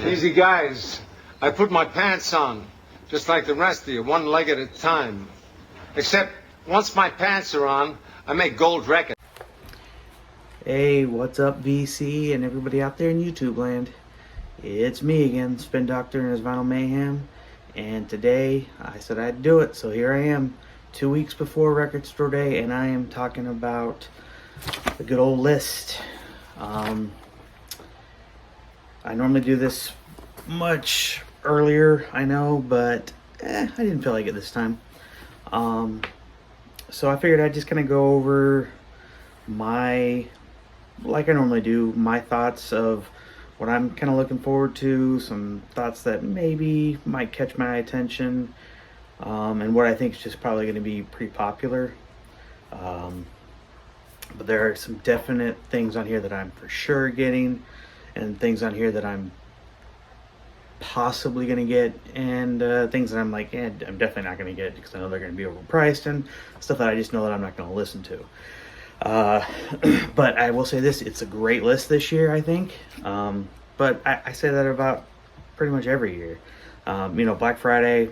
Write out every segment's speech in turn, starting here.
Easy guys, I put my pants on, just like the rest of you, one leg at a time. Except, once my pants are on, I make gold records. Hey, what's up, VC and everybody out there in YouTube land? It's me again, Spin Doctor and his Vinyl Mayhem, and today I said I'd do it, so here I am, 2 weeks before Record Store Day, and I am talking about the good old list. I normally do this much earlier, I know, but I didn't feel like it this time. So I figured I'd just kind of go over like I normally do, my thoughts of what I'm kind of looking forward to, some thoughts that maybe might catch my attention, and what I think is just probably going to be pretty popular. But there are some definite things on here that I'm for sure getting, and things on here that I'm possibly going to get, and things that I'm like, I'm definitely not going to get because I know they're going to be overpriced, and stuff that I just know that I'm not going to listen to. But I will say this, it's a great list this year, I think. But I say that about pretty much every year. Black Friday,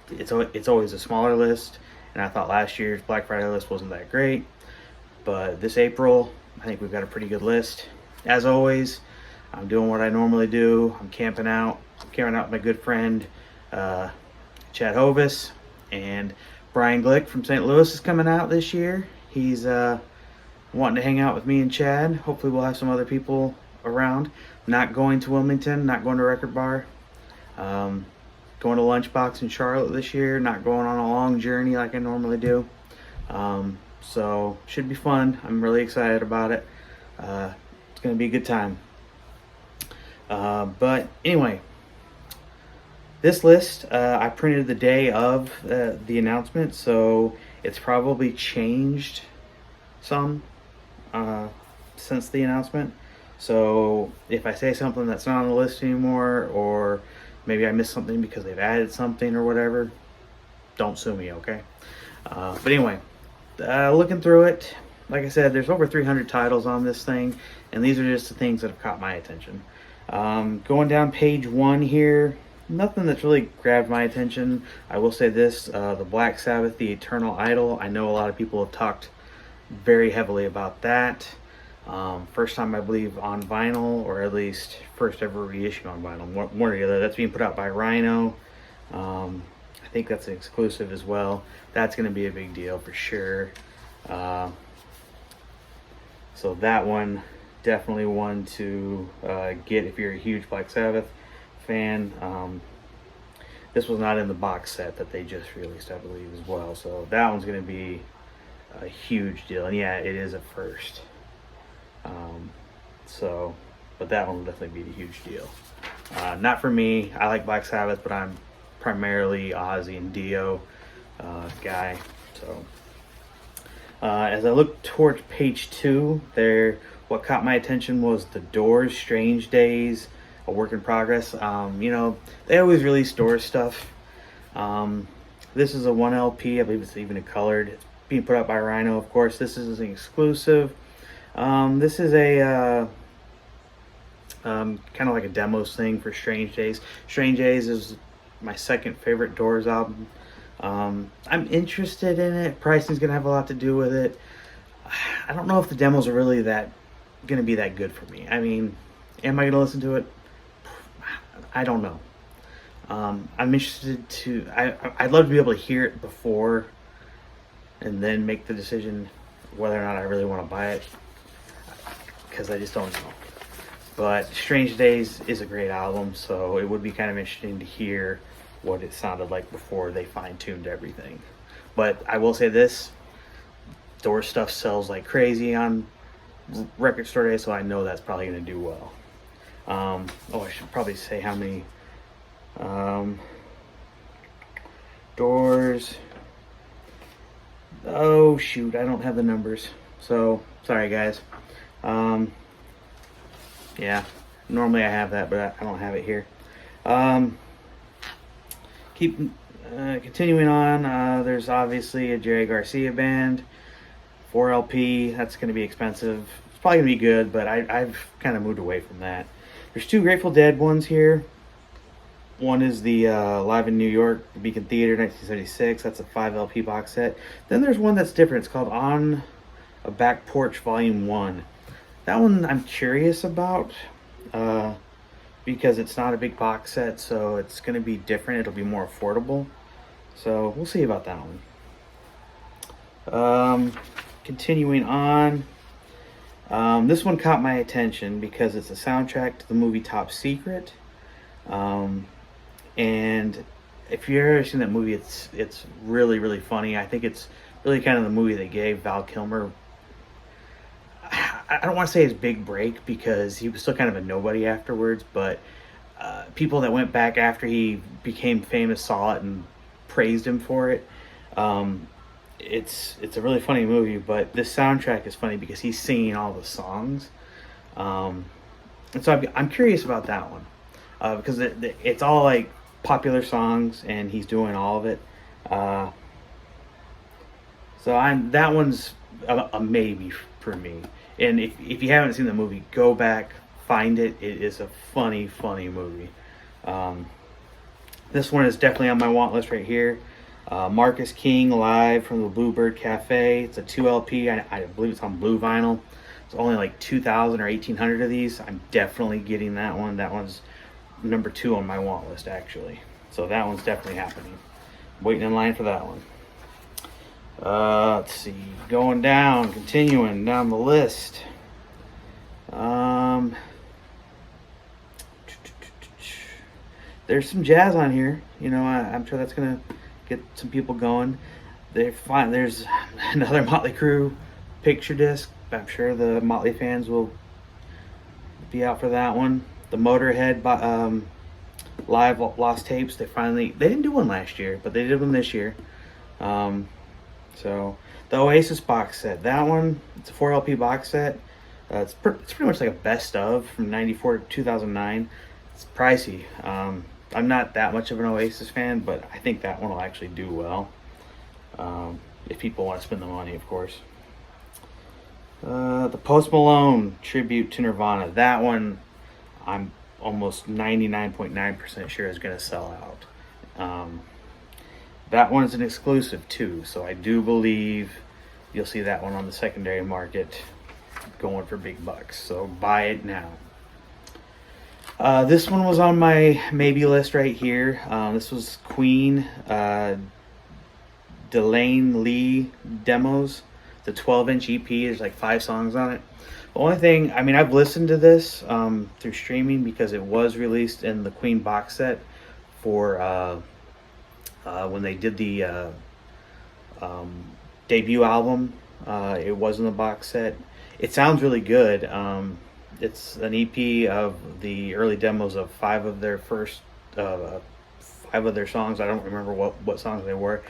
it's always a smaller list, and I thought last year's Black Friday list wasn't that great. But this April, I think we've got a pretty good list. As always, I'm doing what I normally do. I'm camping out. with my good friend, Chad Hovis, and Brian Glick from St. Louis is coming out this year. He's wanting to hang out with me and Chad. Hopefully we'll have some other people around. Not going to Wilmington, not going to Record Bar. Going to Lunchbox in Charlotte this year. Not going on a long journey like I normally do. So should be fun. I'm really excited about it. It's going to be a good time. But anyway, this list I printed the day of the announcement, so it's probably changed some since the announcement. So if I say something that's not on the list anymore, or maybe I missed something because they've added something or whatever, don't sue me, okay? But anyway, looking through it, like I said, there's over 300 titles on this thing, and these are just the things that have caught my attention. Going down page 1 here, nothing that's really grabbed my attention. I will say this, the Black Sabbath, The Eternal Idol, I know a lot of people have talked very heavily about that. First time, I believe, on vinyl, or at least first ever reissue on vinyl, one or the other. That's being put out by Rhino. I think that's an exclusive as well. That's going to be a big deal for sure. So that one, definitely one to get if you're a huge Black Sabbath fan. This was not in the box set that they just released, I believe, as well. So that one's going to be a huge deal. And yeah, it is a first. But that one will definitely be a huge deal. Not for me. I like Black Sabbath, but I'm primarily Ozzy and Dio guy. So as I look towards page 2, what caught my attention was the Doors' Strange Days, a work in progress. They always release Doors stuff. This is a 1 LP. I believe it's even a colored. It's being put out by Rhino, of course. This is an exclusive. This is a kind of like a demos thing for Strange Days. Strange Days is my second favorite Doors album. I'm interested in it. Pricing's gonna have a lot to do with it. I don't know if the demos are really gonna be that good for me. I mean, am I gonna listen to it? I don't know. I'm interested to. I'd love to be able to hear it before, and then make the decision whether or not I really want to buy it, because I just don't know. But Strange Days is a great album, so it would be kind of interesting to hear what it sounded like before they fine-tuned everything. But I will say this, Doors stuff sells like crazy on Record Store Day, so I know that's probably going to do well. I should probably say how many Doors. Oh shoot, I don't have the numbers, so sorry guys. Yeah, normally I have that, but I don't have it here. Continuing on, there's obviously a Jerry Garcia band, 4 LP. That's going to be expensive. It's probably going to be good, but I've kind of moved away from that. There's 2 Grateful Dead ones here. One is the Live in New York, the Beacon Theater, 1976. That's a 5 LP box set. Then there's one that's different. It's called On a Back Porch Volume 1. That one I'm curious about because it's not a big box set, so it's going to be different. It'll be more affordable. So we'll see about that one. Continuing on. This one caught my attention because it's a soundtrack to the movie Top Secret. And if you've ever seen that movie, it's really, really funny. I think it's really kind of the movie that gave Val Kilmer, I don't want to say his big break because he was still kind of a nobody afterwards, but people that went back after he became famous saw it and praised him for it. It's a really funny movie, but this soundtrack is funny because he's singing all the songs. And so I'm curious about that one because it's all like popular songs and he's doing all of it. So that one's a maybe for me. And if you haven't seen the movie, go back, find it. It is a funny, funny movie. This one is definitely on my want list right here. Marcus King Live from the Bluebird Cafe. It's a 2 LP. I believe it's on blue vinyl. It's only like 2,000 or 1,800 of these. I'm definitely getting that one. That one's number 2 on my want list, actually. So that one's definitely happening. Waiting in line for that one. Let's see. Going down, continuing down the list. There's some jazz on here. You know, I'm sure that's gonna get some people going. There's another Motley Crue picture disc. I'm sure the Motley fans will be out for that one. The Motorhead live lost tapes. They didn't do one last year, but they did one this year. So the Oasis box set, that one, it's a 4 LP box set. It's pretty much like a best of from 94 to 2009. It's pricey. I'm not that much of an Oasis fan, but I think that one will actually do well. If people want to spend the money, of course. The Post Malone tribute to Nirvana, that one I'm almost 99.9% sure is going to sell out. That one's an exclusive too, so I do believe you'll see that one on the secondary market going for big bucks. So buy it now. This one was on my maybe list right here. This was Queen Delane Lee Demos. The 12-inch EP. There's like 5 songs on it. The only thing, I mean, I've listened to this through streaming because it was released in the Queen box set for when they did the debut album. It was in the box set. It sounds really good. It's an EP of the early demos of 5 of their songs. I don't remember what songs they were.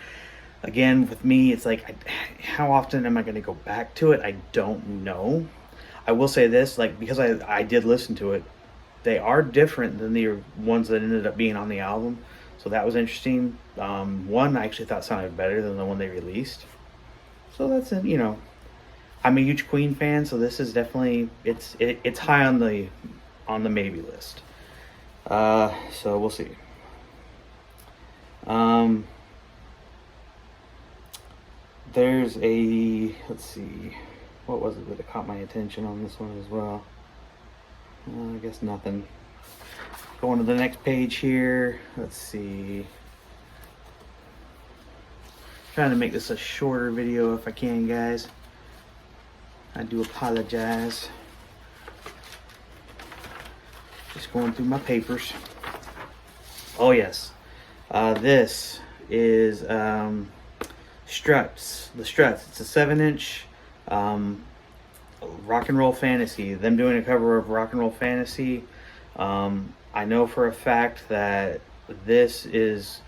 Again, with me, it's like, how often am I going to go back to it? I don't know. I will say this, like, because I did listen to it, they are different than the ones that ended up being on the album. So that was interesting. One I actually thought sounded better than the one they released. So that's it, you know. I'm a huge Queen fan, so this is definitely it's high on the maybe list. So we'll see. There's let's see, what was it that caught my attention on this one as well? I guess nothing. Going to the next page here. Let's see. Trying to make this a shorter video if I can, guys. I do apologize. Just going through my papers. Oh yes. This is Struts. The Struts. It's a 7-inch Rock and Roll Fantasy. Them doing a cover of Rock and Roll Fantasy. I know for a fact that this is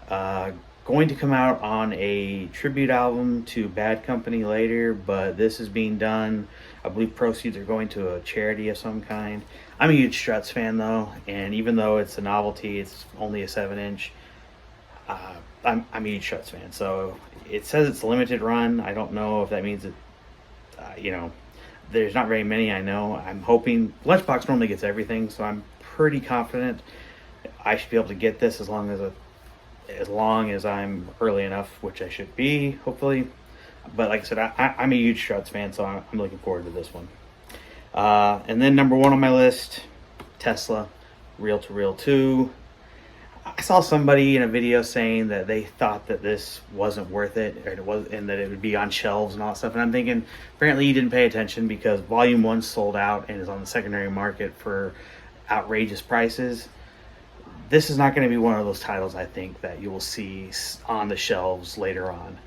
going to come out on a tribute album to Bad Company later, but this is being done. I believe proceeds are going to a charity of some kind. I'm a huge Struts fan though, and even though it's a novelty, it's only a 7-inch. I'm a huge Struts fan, so it says it's a limited run. I don't know if that means that, you know, There's not very many, I know. I'm hoping Lunchbox normally gets everything, so I'm pretty confident I should be able to get this as long as I'm early enough, which I should be, hopefully. But like I said, I'm a huge Struts fan, so I'm looking forward to this one. And then number 1 on my list, Tesla Reel to Reel 2. I saw somebody in a video saying that they thought that this wasn't worth it, and that it would be on shelves and all that stuff. And I'm thinking, apparently you didn't pay attention, because Volume 1 sold out and is on the secondary market for outrageous prices. This is not going to be one of those titles, I think, that you will see on the shelves later on.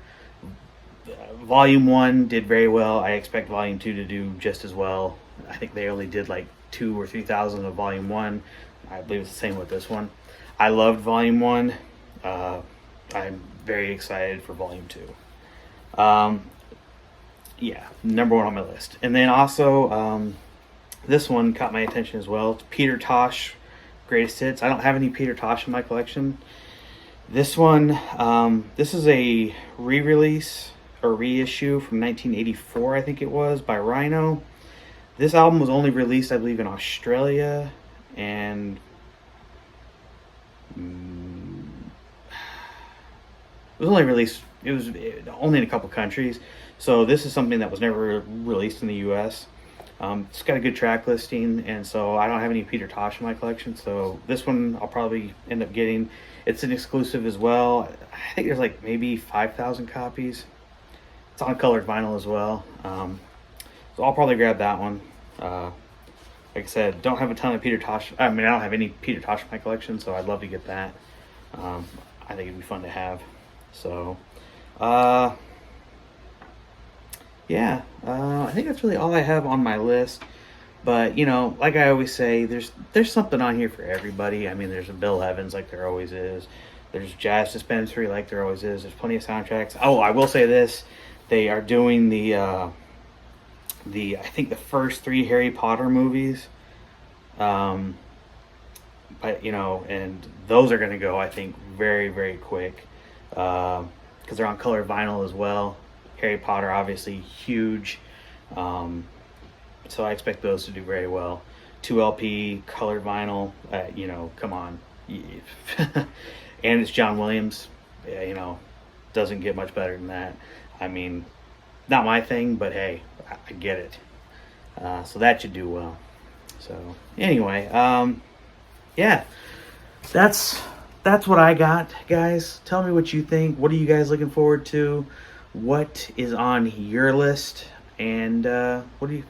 Volume 1 did very well. I expect Volume 2 to do just as well. I think they only did like 2,000 or 3,000 of Volume 1. I believe it's the same with this one. I loved Volume 1. I'm very excited for Volume 2. Yeah, number 1 on my list. And then also, this one caught my attention as well. It's Peter Tosh Greatest Hits. I don't have any Peter Tosh in my collection. This one, this is a re-release or reissue from 1984, I think it was, by Rhino. This album was only released, I believe, in Australia, and it was only released, it was only in a couple countries. So this is something that was never released in the US. It's got a good track listing, and so I don't have any Peter Tosh in my collection, so this one I'll probably end up getting. It's an exclusive as well. I think there's like maybe 5,000 copies. It's on colored vinyl as well. So I'll probably grab that one. Like I said, don't have a ton of Peter Tosh. I mean, I don't have any Peter Tosh in my collection, so I'd love to get that. I think it'd be fun to have. So, yeah, I think that's really all I have on my list. But, you know, like I always say, there's something on here for everybody. I mean, there's a Bill Evans, like there always is. There's Jazz Dispensary, like there always is. There's plenty of soundtracks. Oh, I will say this. They are doing I think the first 3 Harry Potter movies. But, you know, and those are going to go, I think, very, very quick. Because they're on color vinyl as well. Harry Potter, obviously, huge. So I expect those to do very well. 2 LP, colored vinyl, you know, come on. And it's John Williams. Yeah, you know, doesn't get much better than that. I mean, not my thing, but hey, I get it. So that should do well. So anyway, yeah, that's what I got, guys. Tell me what you think. What are you guys looking forward to? What is on your list? And what are you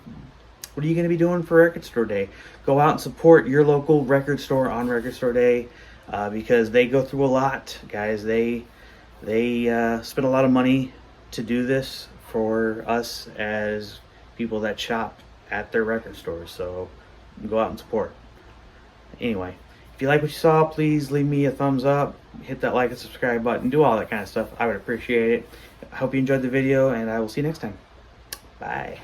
going to be doing for Record Store Day? Go out and support your local record store on Record Store Day, because they go through a lot, guys. They spend a lot of money to do this for us as people that shop at their record stores. So go out and support. Anyway, if you like what you saw, please leave me a thumbs up, hit that like and subscribe button, do all that kind of stuff. I would appreciate it. I hope you enjoyed the video, and I will see you next time. Bye.